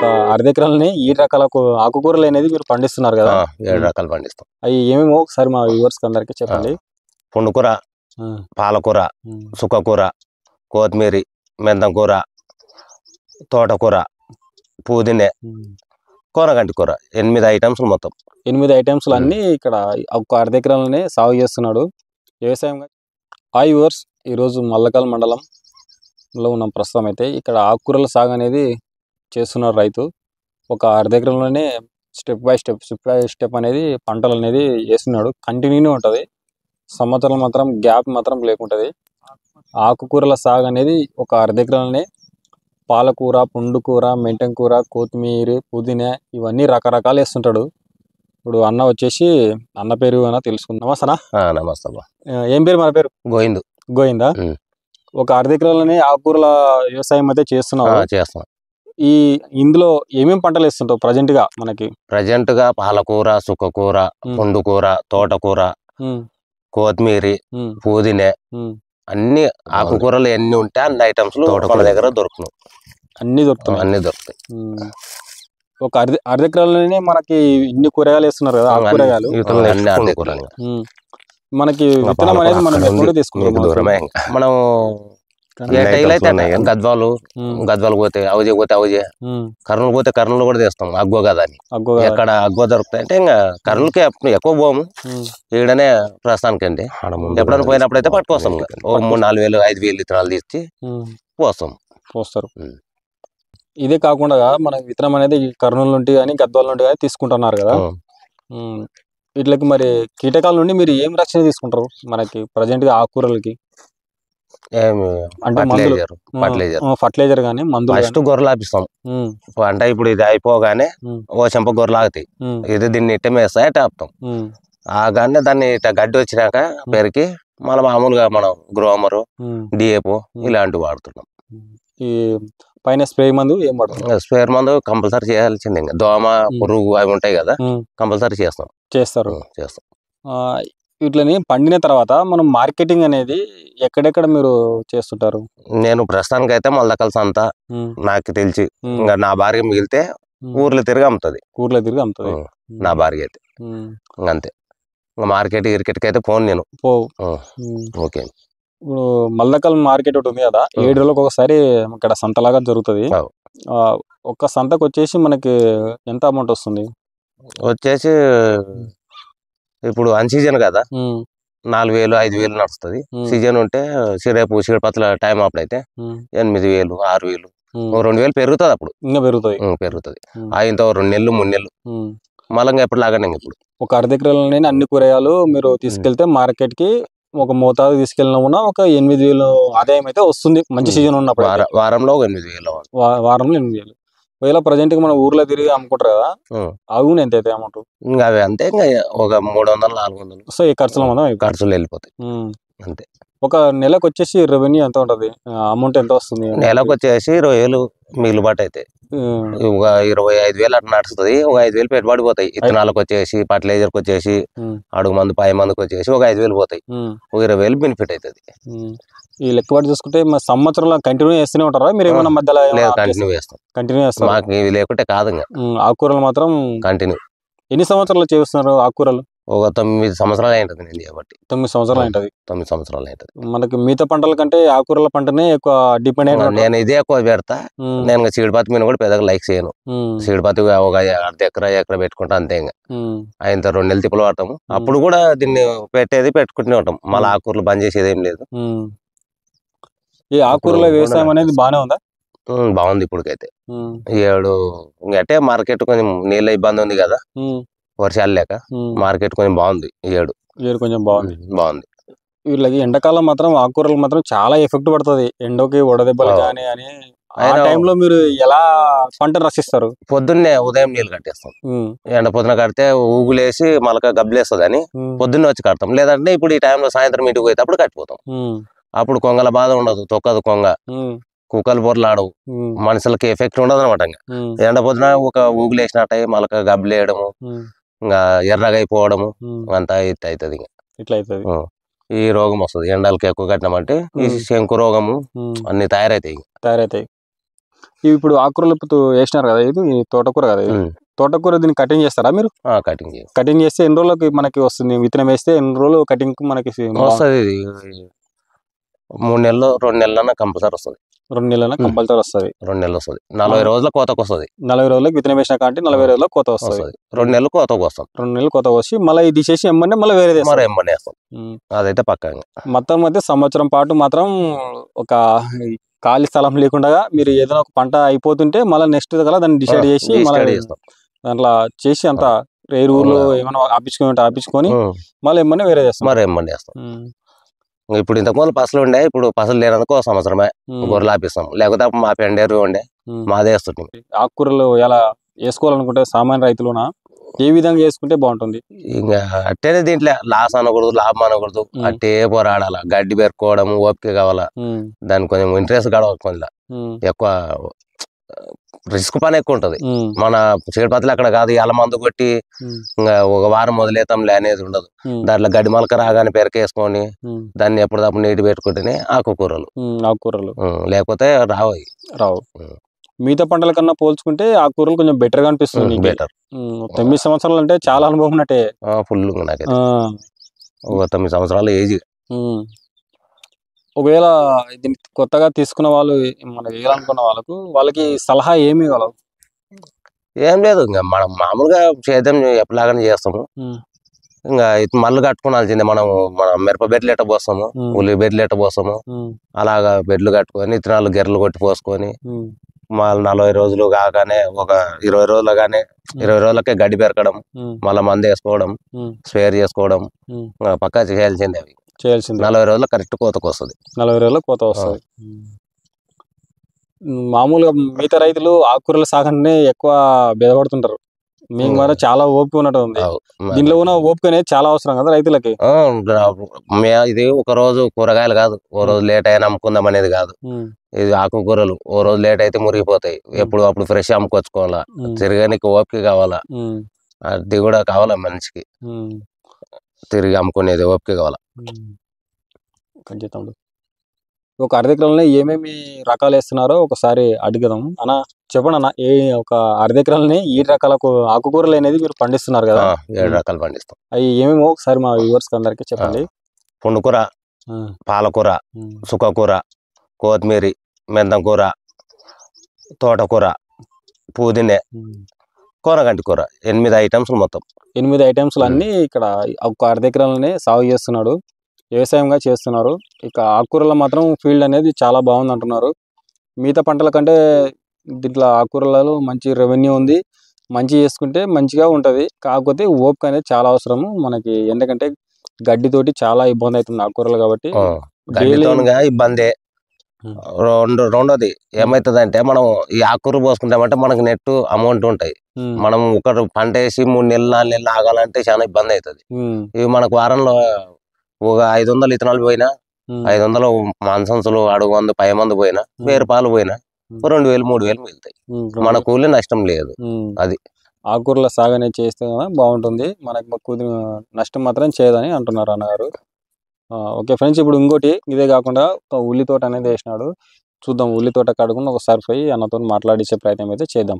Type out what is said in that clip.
ఒక 6 ఎకరాలని 7 రకాల ఆకుకూరలు అనేది మీరు పండిస్తున్నారు కదా? 7 రకాలు పండిస్తాం. అవి ఏమేమో ఒకసారి మా వ్యూవర్స్ అందరికి చెప్పండి. పుండుకూర, పాలకూర, సుక్కకూర, కొత్తిమీర, మెంతం కూర, తోటకూర, పుదీనా, కోనగంటి కూర, 8 ఐటమ్స్ మొత్తం. 8 ఐటమ్స్ అన్ని ఇక్కడ ఒక 6 ఎకరాలనే సాగు చేస్తున్నాడు వ్యవసాయం. హాయ్ వ్యూవర్స్, ఈరోజు మల్లకల్ మండలంలో ఉన్న ప్రస్తుతం అయితే ఇక్కడ ఆకుకూరల సాగు అనేది చేస్తున్నారు రైతు. ఒక 6 ఎకరంలోనే స్టెప్ బై స్టెప్ అనేది పంటలు అనేది వేస్తున్నాడు. కంటిన్యూనే ఉంటుంది, సంవత్సరం మాత్రం గ్యాప్ మాత్రం లేకుంటుంది. ఆకుకూరల సాగు అనేది ఒక 6 ఎకరాలనే పాలకూర, పుండుకూర, మెంటెం కూర, కొత్తిమీర, పుదీనా ఇవన్నీ రకరకాలు వేస్తుంటాడు. ఇప్పుడు అన్న వచ్చేసి అన్న పేరు అన్న తెలుసుకుందాం. నమస్తేనా? నమస్తే. ఏం పేరు? మన పేరు గోవిందా. ఒక 6 ఎకరాలనే ఆకుకూరల వ్యవసాయం అయితే చేస్తున్నాం. ఇందులో ఏమేమి పంటలు వేస్తుంటావు ప్రజెంట్ గా? ప్రజెంట్ గా పాలకూర, సుక్కకూర, పుండుకూర, తోటకూర, కొత్తిమీర, పుదీనా, అన్ని ఆకుకూరలు ఎన్ని ఉంటే అన్ని ఐటమ్స్ మన దగ్గర దొరుకుతాయి. అన్ని దొరుకుతాయి. ఒక 6 ఎకరాలనే మనకి ఇన్ని కూరగాయలు వేస్తున్నారు కదా, కూరగాయలు మనకి విత్తనం అనేది మనం ఎప్పుడు తీసుకుంటాం? మనం గద్వాలు పోతే అవజే, కర్నూలు పోతే కర్నూలు కూడా తెస్తాం. అగ్గో కదా అని ఎక్కడ అగ్గో దొరుకుతాయి అంటే ఇంకా కర్నూలుకి ఎక్కువ పోము, ఈడనే ప్రస్తుతానికి అండి. ఎప్పుడైనా పోయినప్పుడు అయితే పట్టుకొస్తాం. 3-4 వేలు 5 వేలు విత్తనాలు తీసి పోస్తారు. ఇదే కాకుండా మన విత్తనం అనేది కర్నూలు నుండి కానీ గద్వాల నుండి కానీ తీసుకుంటున్నారు కదా, వీటికి మరి కీటకాల నుండి మీరు ఏం రక్షణ తీసుకుంటారు మనకి ప్రజెంట్ గా ఆకుకూరలకి? ఫర్టిలైజర్ గానీ మందులు? ఫస్ట్ గొర్రెలు ఆపిస్తాం. అంటే ఇప్పుడు ఇది అయిపోగానే ఓ చెంప గొర్రెలు ఆగుతాయి. ఇది దీన్ని ఇట్ట మేస్తాయి అట్ట ఆపుతాం. ఆగానే దాన్ని ఇట్ట గడ్డి వచ్చినాక పెరికి మళ్ళీ మామూలుగా మనం గ్రోమరు, డిఏపో ఇలాంటివి వాడుతున్నాం. ఈ పైన స్ప్రే మందు ఏం వాడుతున్నాం? స్ప్రే మందు కంపల్సరీ చేయాల్సింది. ఇంకా దోమ, పురుగు అవి ఉంటాయి కదా, కంపల్సరీ చేస్తారు. వీటిని పండిన తర్వాత మనం మార్కెటింగ్ అనేది ఎక్కడెక్కడ మీరు చేస్తుంటారు? నేను ప్రస్తుతానికి అయితే మల్లకల్ సంత నాకు తెలిసి, ఇంకా నా భార్య మిగిలితే ఊర్లో తిరిగి అమ్ముతుంది. నా భార్య అయితే అంతే. ఇంకా మార్కెట్ గిరికెట్కి అయితే పోను నేను. ఓకే. ఇప్పుడు మల్లకల్ మార్కెట్ ఒకటి ఉంది కదా, 7 రోజులకు ఒకసారి ఇక్కడ సంతలాగా జరుగుతుంది. ఒక్క సంతకు వచ్చేసి మనకి ఎంత అమౌంట్ వస్తుంది? వచ్చేసి ఇప్పుడు అన్ సీజన్ కదా, 4,000 5,000 నడుస్తుంది. సీజన్ ఉంటే రేపు చీడపత్ల టైం అప్పుడైతే 8,000 6,000 2,000 పెరుగుతుంది. అప్పుడు ఇంకా పెరుగుతుంది. ఇంత 2 నెలలు 3 నెలలు మళ్ళీ ఎప్పుడు లాగానే. ఇప్పుడు ఒక 6 ఎకరాలనే అన్ని కూరగాయలు మీరు తీసుకెళ్తే మార్కెట్ కి ఒక మోతాదు తీసుకెళ్ళినా ఒక 8,000 ఆదాయం అయితే వస్తుంది. మంచి సీజన్ ఉన్నప్పుడు వారంలో 8,000. వారంలో 8,000. ఒకవేళ ప్రజెంట్ మన ఊర్లో తిరిగి అమ్ముకుంటారు కదా, అవును ఎంత అయితే అమౌంట్? ఇంకా అవి అంతే, ఇంకా ఒక 300-400. సో ఈ ఖర్చులు వెళ్ళిపోతాయి అంతే. ఒక నెలకు వచ్చేసి రెవెన్యూ ఎంత ఉంటది? అమౌంట్ ఎంత వస్తుంది? నెలకు వచ్చేసి 20,000 మిగులుబాటు అయితే ఒక 25,000 అట్లా నడుస్తుంది. ఒక 5,000 పెట్టుబడి పోతాయి. ఇత్తనాలకు వచ్చేసి, ఫర్టిలైజర్కి వచ్చేసి, అడుగు మందు పై మందుకు వచ్చేసి ఒక 5,000 పోతాయి. ఒక 20,000 బెనిఫిట్ అవుతుంది. ఈ లెక్కబడి చూసుకుంటే సంవత్సరంలో కంటిన్యూ చేస్తూనే ఉంటారా మీరు? ఏమైనా మధ్యలో? కంటిన్యూ చేస్తాం. మాకు ఇవి లేకుంటే కాదు. ఆకుకూరలు మాత్రం కంటిన్యూ. ఎన్ని సంవత్సరాలు చేస్తున్నారు ఆకుకూరలు? ఒక 9 సంవత్సరాలు అయింటది నేను చేయబట్టి. 9 సంవత్సరాలు అయింటది. 9 సంవత్సరాలు అయింటది. మనకి మిగతా పంటల కంటే ఆకుకూరల పంటనే ఎక్కువ డిపెండ్ అయినా. నేను ఇదే ఎక్కువ పెడతా. నేను చీడపత్తి మీద కూడా పెద్దగా లైక్ చేయను. చీడపత్తి ఒక 1/2 ఎకరా పెట్టుకుంటా అంతే. ఇంకా ఆయన 2 నెలలు తిప్పలు పడతాము. అప్పుడు కూడా దీన్ని పెట్టుకుంటూనే ఉంటాం. మళ్ళీ ఆకుకూరలు బంద్ చేసేది ఏం లేదు. ఈ ఆకుకూరల వ్యవసాయం అనేది బాగానే ఉందా? బాగుంది ఇప్పటికైతే. 7 అంటే మార్కెట్ కొంచెం నీళ్ళ ఇబ్బంది ఉంది కదా, వర్షాలు లేక మార్కెట్ కొంచెం బాగుంది. 7 కొంచెం బాగుంది. వీళ్ళకి ఎండాకాలం మాత్రం ఆకుకూరలు మాత్రం చాలా ఎఫెక్ట్ పడుతుంది. ఎండకి వడదెబ్బలు కానీ అని. ఆ టైంలో మీరు ఎలా పంట రక్షిస్తారు? పొద్దున్నే ఉదయం నీళ్ళు కట్టేస్తాం. ఎండ పొద్దున కడితే ఊగులేసి మళ్ళీ గబ్బులేస్తుంది అని పొద్దున్నే వచ్చి కడతాం. లేదంటే ఇప్పుడు ఈ టైంలో సాయంత్రం ఇంటికి పోతే అప్పుడు కట్టిపోతాం. అప్పుడు కొంగల బాధ ఉండదు, తొక్కదు కొంగ, కుక్కలు బొర్లాడవు, మనుషులకి ఎఫెక్ట్ ఉండదు అనమాట. ఎండ పొద్దున ఒక ఊగులేసినట్టు మళ్ళీ గబ్బులేయడము, ఇంకా ఎర్రగా అయిపోవడము అంతా అవుతుంది. ఇట్లా అవుతుంది. ఈ రోగం వస్తుంది ఎండలకి ఎక్కువ కట్టినామంటే. ఈ శంకు రోగము అన్ని తయారైతాయి. ఇప్పుడు ఆకుకూరలు వేసినారు కదా, ఇది తోటకూర కదా, ఇది తోటకూర దీన్ని కటింగ్ చేస్తారా మీరు? కటింగ్ చేస్తే ఎన్ని రోజులకి మనకి వస్తుంది? విత్తనం వేస్తే ఎన్ని రోజులు కటింగ్ మనకి వస్తుంది? 3 నెలలు 2 నెలలన్నా కంపల్సరీ వస్తుంది. 2 నెలలన్నా కంపల్సరీ వస్తుంది. 2 నెలలు వస్తుంది. 40 రోజుల కోతకు వస్తుంది. 40 రోజులకు విత్తనం వేసినా కాబట్టి 40 రోజుల కోత వస్తుంది. 2 నెలలు కోతకు వస్తాం. 2 నెలలు కోత వచ్చి మళ్ళీ ఇది తీసేసి ఎమ్మనే మళ్ళీ వేరే వేస్తాం. అదైతే పక్కంగా. మొత్తం అయితే సంవత్సరం పాటు మాత్రం ఒక ఖాళీ స్థలం లేకుండా మీరు ఏదైనా ఒక పంట అయిపోతుంటే మళ్ళీ నెక్స్ట్ కదా దాన్ని డిసైడ్ చేసి దాంట్లో చేసి అంత ఎరువులు ఏమైనా ఆపించుకొని మళ్ళీ ఎమ్మనే వేరే చేస్తాం. ఇప్పుడు ఇంతకుముందు పసలు ఉండే, ఇప్పుడు పసలు లేనందుకు సంవత్సరమే గొర్రెలు ఆపిస్తాం. లేకపోతే మా పెండేరు ఉండే మాదే వేస్తుంటాం. ఆకుకూరలు ఎలా వేసుకోవాలనుకుంటే సామాన్య రైతులునా ఏ విధంగా చేసుకుంటే బాగుంటుంది? ఇంకా అట్టేనే దీంట్లో లాస్ అనకూడదు, లాభం అనకూడదు, అట్టే పోరాడాల. గడ్డి పెరుకోవడం ఓపిక కావాలా, దానికి కొంచెం ఇంట్రెస్ట్ కావాలి, కొంచెం ఎక్కువ రిస్క్ పని ఎక్కువ ఉంటది. మన చీడపత్తులు అక్కడ కాదు, ఎలా మందు కొట్టి ఇంకా ఒక వారం వదిలేతాంలే అనేది ఉండదు. దాంట్లో గడ్డి మొలక రాగానే పెరకేసుకొని దాన్ని ఎప్పటికప్పుడు నీటి పెట్టుకుంటేనే ఆకుకూరలు లేకపోతే రావు. మిగతా పంటల కన్నా పోల్చుకుంటే ఆకుకూరలు కొంచెం బెటర్ గా అనిపిస్తుంది. బెటర్. 9 సంవత్సరాలు అంటే చాలా అనుభవం ఉన్నట్టే. ఫుల్ నాకైతే ఒక 9 సంవత్సరాల ఏజ్. ఒకవేళ దీన్ని కొత్తగా తీసుకున్న వాళ్ళు, మనం వేయాలనుకున్న వాళ్ళకి సలహా ఏమి ఇవ్వగలవు? ఏం లేదు, ఇంకా మనం మామూలుగా సేద్యం ఎప్పటిలాగానే చేస్తాము. ఇంకా మళ్ళీ కట్టుకోవాల్సిందే. మన మిరప బెడ్లు ఎట్ట పోస్తాము, ఉల్లి బెడ్లు ఎట్ట పోస్తాము, అలాగా బెడ్లు కట్టుకొని విత్తనాలు గెర్రలు కొట్టి పోసుకొని మళ్ళీ 40 రోజులు కాగానే ఒక 20 రోజులు కానీ 20 రోజులకే గడ్డి పెరకడం, మళ్ళీ మందు వేసుకోవడం, స్ప్రేయర్ చేసుకోవడం పక్కా చేయాల్సిందే. అవి 40 రోజులు కరెక్ట్ కోతకు వస్తుంది. 40 రోజులకు కోత వస్తుంది. మామూలుగా మిగతా రైతులు ఆకుకూరల సాగునే ఎక్కువ బెదపడుతుంటారు. మీకు మాత్రం చాలా ఓపిక ఉన్నట్టు ఉంది. దీనిలో ఉన్న ఓపిక అనేది చాలా అవసరం కదా రైతులకి. ఇది ఒక రోజు కూరగాయలు కాదు, ఓ రోజు లేట్ అయినా అమ్ముకుందాం అనేది కాదు. ఇది ఆకుకూరలు ఓ రోజు లేట్ అయితే మురిగిపోతాయి. ఎప్పుడు అప్పుడు ఫ్రెష్ అమ్ముకొచ్చుకోవాలా, తిరగడానికి ఓపిక కావాలా, అది కూడా కావాలా మనిషికి. తిరిగి అమ్ముకునేది ఓపిక కావాలా. ఒక అర్ధ ఎకరాలని ఏమేమి రకాలు వేస్తున్నారో ఒకసారి అడుగుదాం అన్న. చెప్పండి అన్న, ఒక అర్ధ ఎకరాలని 7 రకాల ఆకుకూరలు అనేది మీరు పండిస్తున్నారు కదా? 7 రకాలు పండిస్తాం. అవి ఏమేమో ఒకసారి మా వ్యూవర్స్ అందరికి చెప్పండి. పుండుకూర, పాలకూర, సుక్కకూర, కొత్తిమీర, మెంతం కూర, తోటకూర, పుదీనా, కోనగంటి కూర. 8 ఐటమ్స్ మొత్తం. 8 ఐటమ్స్ అన్ని ఇక్కడ ఒక అర్ధ ఎకరాలనే సాగు చేస్తున్నాడు, వ్యవసాయంగా చేస్తున్నారు. ఇక ఆకుకూరలో మాత్రం ఫీల్డ్ అనేది చాలా బాగుంది అంటున్నారు. మిగతా పంటల కంటే దీంట్లో ఆకుకూరలలో మంచి రెవెన్యూ ఉంది, మంచి చేసుకుంటే మంచిగా ఉంటుంది. కాకపోతే ఓపిక అనేది చాలా అవసరము మనకి, ఎందుకంటే గడ్డితోటి చాలా ఇబ్బంది అవుతుంది ఆకుకూరలు కాబట్టి. ఇబ్బంది. రెండోది ఏమైతుంది అంటే, మనం ఈ ఆకుకూర పోసుకుంటామంటే మనకు నెట్ అమౌంట్ ఉంటాయి. మనం ఒక పంట వేసి 3 నెలలు 4 నెలలు ఆగాలంటే చాలా ఇబ్బంది అవుతుంది. ఇవి మనకు వారంలో ఒక 500 విత్తనాలు పోయినా, 500 మాన్సన్సులు అడుగు మందు పై మందు పోయినా, 1000 రూపాయలు పోయినా 2000 3000 మిగులుతాయి. మన కూలి నష్టం లేదు. అది ఆకుకూరల సాగు అనేది చేస్తే బాగుంటుంది, మనకు నష్టం మాత్రం చేయదని అంటున్నారు అన్నగారు. ఓకే ఫ్రెండ్స్, ఇప్పుడు ఇంకోటి ఇదే కాకుండా ఒక ఉల్లి తోట అనేది వేసినాడు. చూద్దాం, ఉల్లి తోట కడుగుని ఒకసారి పోయి అన్నతో మాట్లాడించే ప్రయత్నం అయితే చేద్దాం.